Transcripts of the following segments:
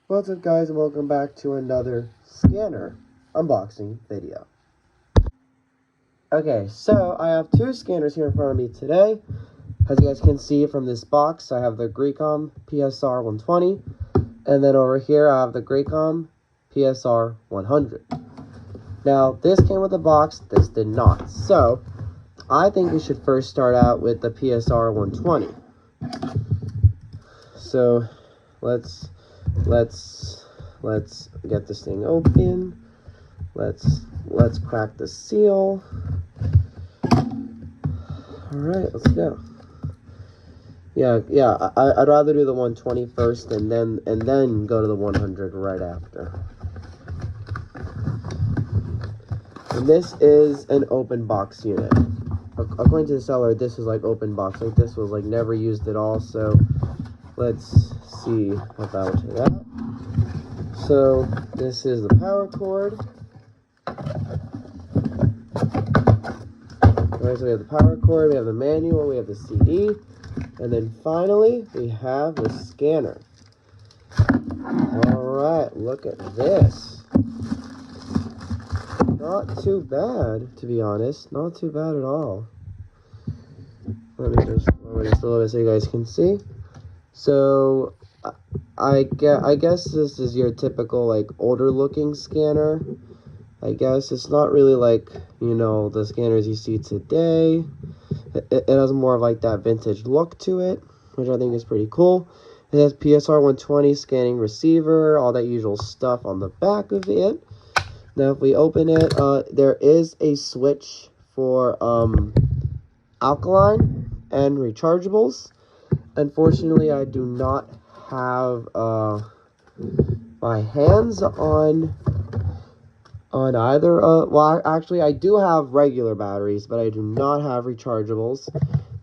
What's up, guys, and welcome back to another scanner unboxing video. Okay, so I have two scanners here in front of me today. As you guys can see from this box, I have the Grecom PSR120, and then over here I have the Grecom PSR100. Now, this came with a box, this did not. So, I think we should first start out with the PSR120. So, let's get this thing open. Let's crack the seal. All right, let's go. Yeah. I'd rather do the 120 first and then go to the 100 right after. And this is an open box unit. According to the seller, this is like open box. Like this was like never used at all. So let's see about that. So this is the power cord. Alright, so we have the power cord, we have the manual, we have the CD, and then finally we have the scanner. Alright, look at this. Not too bad, to be honest. Not too bad at all. Let me just lower this a little bit so you guys can see. So I guess this is your typical like older looking scanner. I guess it's not really like, you know, the scanners you see today. It has more of like that vintage look to it, which I think is pretty cool. It has PSR120 scanning receiver, all that usual stuff on the back of it. Now if we open it, there is a switch for alkaline and rechargeables. Unfortunately, I do not have my hands on either. Well, actually, I do have regular batteries, but I do not have rechargeables.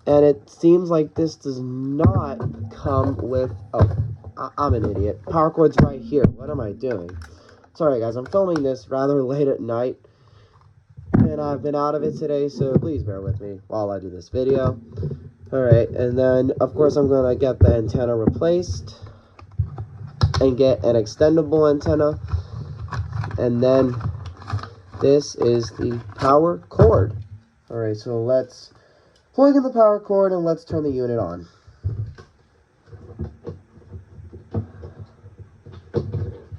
And it seems like this does not come with... Oh, I'm an idiot. Power cord's right here. What am I doing? Sorry, guys. I'm filming this rather late at night. And I've been out of it today, so please bear with me while I do this video. Alright, and then, of course, I'm going to get the antenna replaced. And get an extendable antenna. And then... this is the power cord. Alright, so let's plug in the power cord and let's turn the unit on.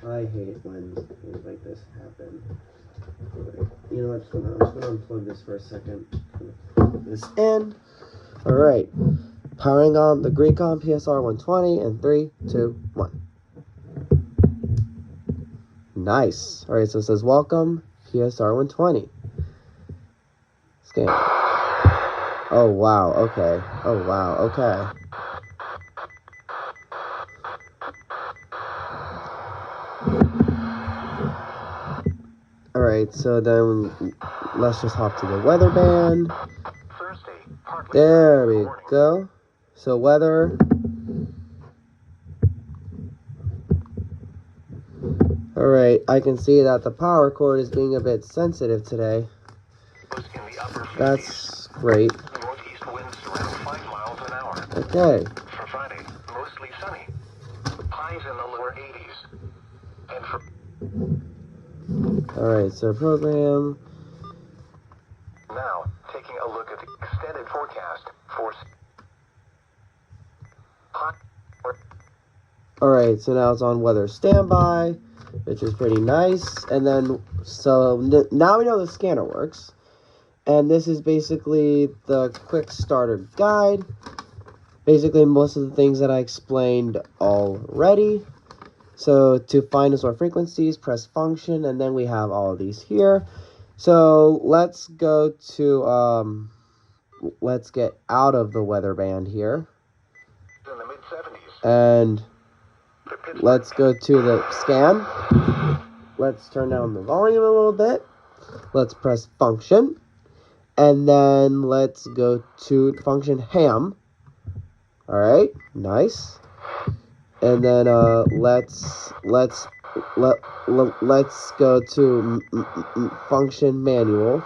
I hate when things like this happen. Right. You know, I'm just gonna unplug this for a second. Put this in. Alright. Powering on the Grecom PSR120 in 3, 2, 1. Nice. Alright, so it says welcome. PSR120. Scan. Oh, wow. Okay. Oh, wow. Okay. Alright, so then let's just hop to the weather band. There we go. So weather. Alright, I can see that the power cord is being a bit sensitive today. That's great. Okay. For Friday, mostly sunny. Highs in the lower 80s. And for Alright, so program. now, taking a look at the extended forecast for Alright, so now it's on weather standby, which is pretty nice. And then, so now we know the scanner works. And this is basically the quick starter guide. Basically, most of the things that I explained already. So, to find and sort frequencies, press function, and then we have all of these here. So, let's go to, let's get out of the weather band here. in the mid-70s. And let's go to the scan. Let's turn down the volume a little bit. Let's press function. And then let's go to function ham. Alright, nice. And then let's go to function manual.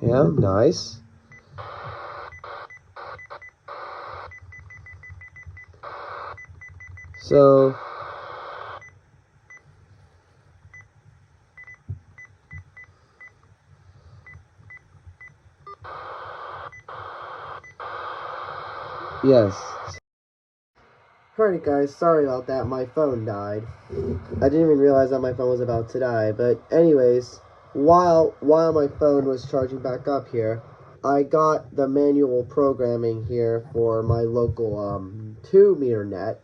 Yeah, nice. So yes. Alright guys, sorry about that, my phone died. I didn't even realize that my phone was about to die, but anyways, while my phone was charging back up here, I got the manual programming here for my local 2-meter net,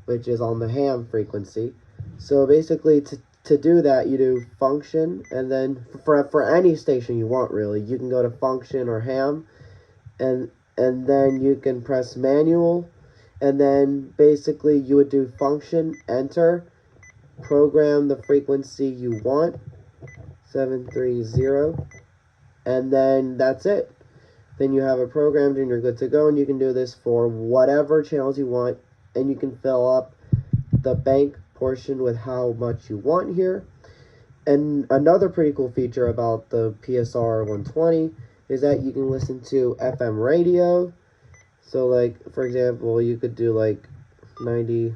which is on the ham frequency. So basically, to do that, you do function, and then for any station you want, really, you can go to function or ham, and then you can press manual, and then basically you would do function, enter, program the frequency you want, 730, and then that's it. Then you have it programmed and you're good to go, and you can do this for whatever channels you want, and you can fill up the bank portion with how much you want here. And another pretty cool feature about the PSR120 is that you can listen to FM radio. So like, for example, you could do like 90.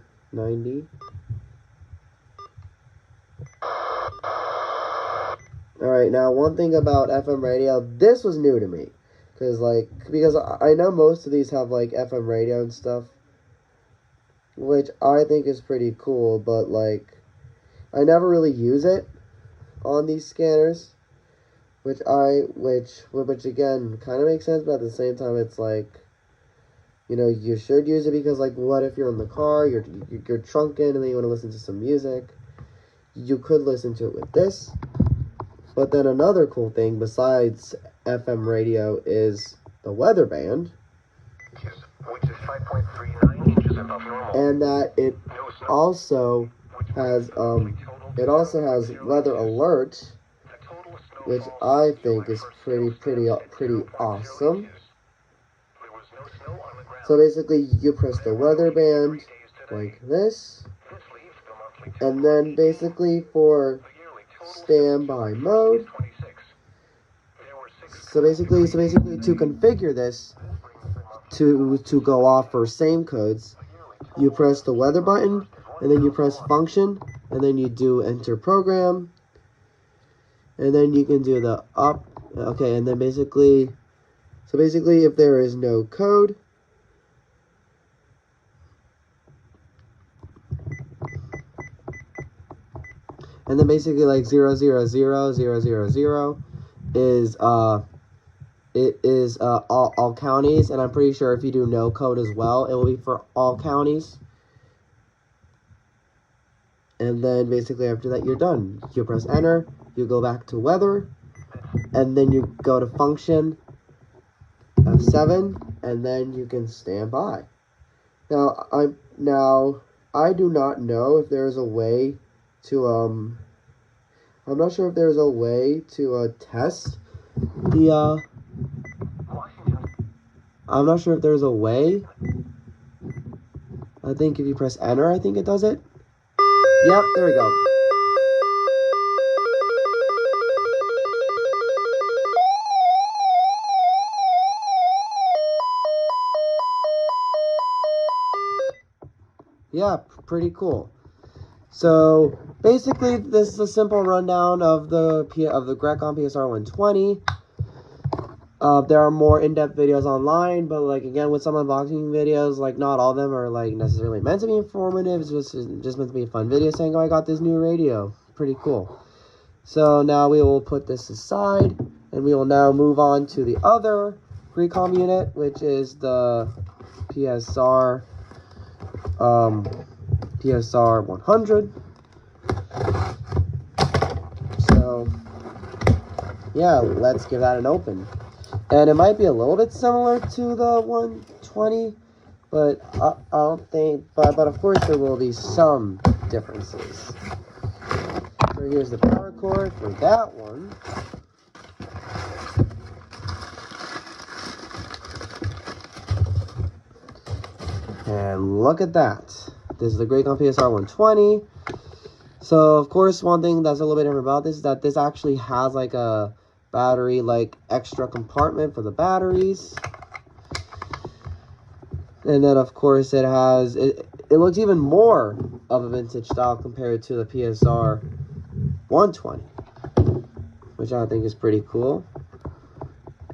Alright, now one thing about FM radio, this was new to me. Because I know most of these have like FM radio and stuff, which I think is pretty cool, but like, I never really use it on these scanners, which again kind of makes sense, but at the same time it's like, you know, you should use it because like, what if you're in the car, you're trunking, and then you want to listen to some music? You could listen to it with this. But then another cool thing besides FM radio is the weather band, which is 5.39 inches above normal. and that it also has weather alert, which I think is pretty awesome. So basically, you press the weather band like this, and then basically for standby mode. So basically to configure this to go off for same codes, you press the weather button, and then you press function, and then you do enter program, and then you can do the up. Okay, and then basically if there is no code, and then basically like 0000000 is all counties, and I'm pretty sure if you do no code as well, it will be for all counties. And then basically after that, you're done. You press enter, you go back to weather, and then you go to function F7, and then you can stand by. Now I do not know if there's a way to I'm not sure if there's a way to test the I'm not sure if there's a way. I think if you press enter, I think it does it. Yep, there we go. Yeah, pretty cool. So basically, this is a simple rundown of the Grecom PSR120. There are more in-depth videos online, but like again, with some unboxing videos, like not all of them are like necessarily meant to be informative. It's just meant to be a fun video saying, "Oh, I got this new radio." Pretty cool. So now we will put this aside, and we will now move on to the other Grecom unit, which is the PSR100. So yeah, let's give that an open. And it might be a little bit similar to the 120, but I don't think, but of course there will be some differences. So here's the power cord for that one. And look at that. This is the Grecom PSR120. So of course, one thing that's a little bit different about this is that this actually has like a battery, like extra compartment for the batteries. And then of course it it looks even more of a vintage style compared to the PSR120, which I think is pretty cool.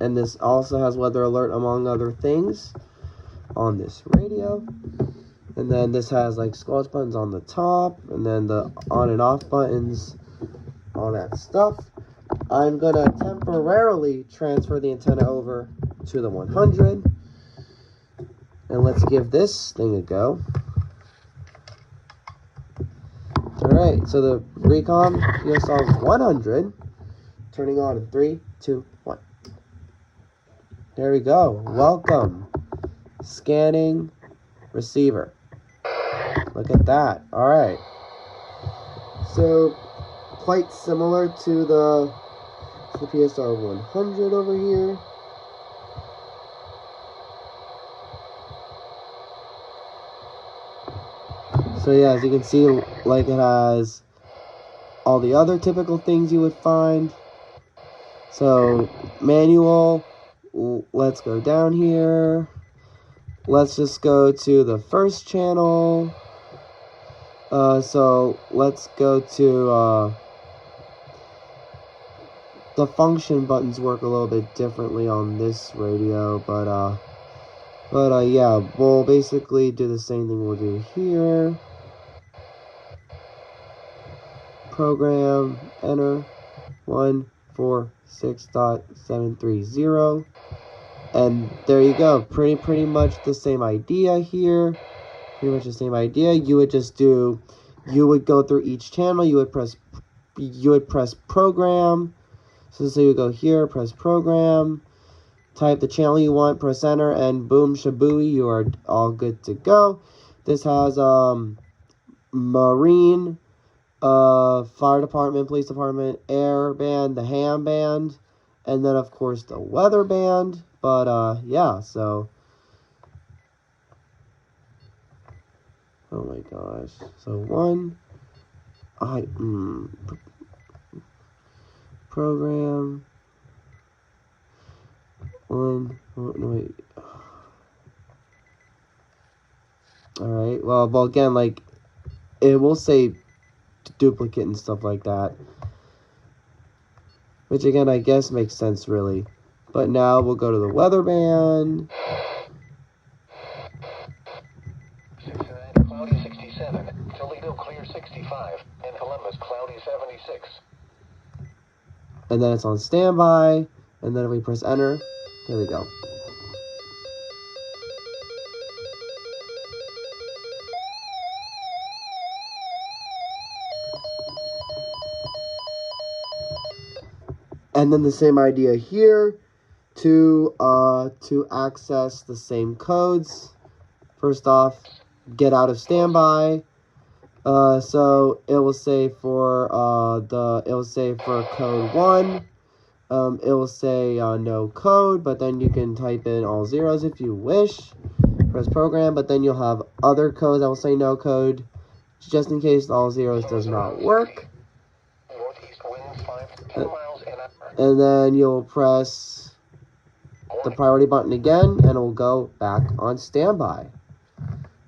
And this also has weather alert, among other things, on this radio. And then this has like squelch buttons on the top, and then the on and off buttons, all that stuff. I'm gonna temporarily transfer the antenna over to the 100, and let's give this thing a go. Alright, so the Grecom PSR100, turning on in 3, 2, 1. There we go. Welcome. Scanning receiver. Look at that. Alright. So, quite similar to the PSR100 over here. So yeah, as you can see, like, it has all the other typical things you would find. So, manual. Let's go down here. Let's just go to the first channel. So let's go to the function buttons work a little bit differently on this radio, but yeah, we'll basically do the same thing we'll do here. Program, enter 146.730. And there you go. Pretty much the same idea here. Pretty much the same idea. You would just do, you would go through each channel. You would press program. So you would go here, press program, type the channel you want, press enter, and boom shabooey, you are all good to go. This has marine, fire department, police department, air band, the ham band, and then of course the weather band. But yeah, so oh my gosh. So program no wait. Alright, well again, like, it will say duplicate and stuff like that, which again I guess makes sense really. But now we'll go to the weather band. Cincinnati cloudy 67, Toledo clear 65, and Columbus cloudy 76. And then it's on standby, and then if we press enter, there we go. And then the same idea here to access the same codes. First off, get out of standby. So it will say for code 1, it will say no code, but then you can type in all zeros if you wish. Press program, but then you'll have other codes that will say no code, just in case all zeros does not work. Northeast winds 5 to 10 miles an hour. And then you'll press the priority button again, and it will go back on standby.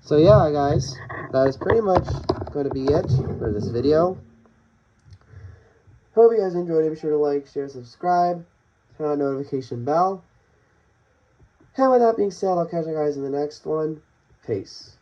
So yeah, guys, that is pretty much going to be it for this video. Hope you guys enjoyed it. Be sure to like, share, subscribe, turn on the notification bell. And with that being said, I'll catch you guys in the next one. Peace.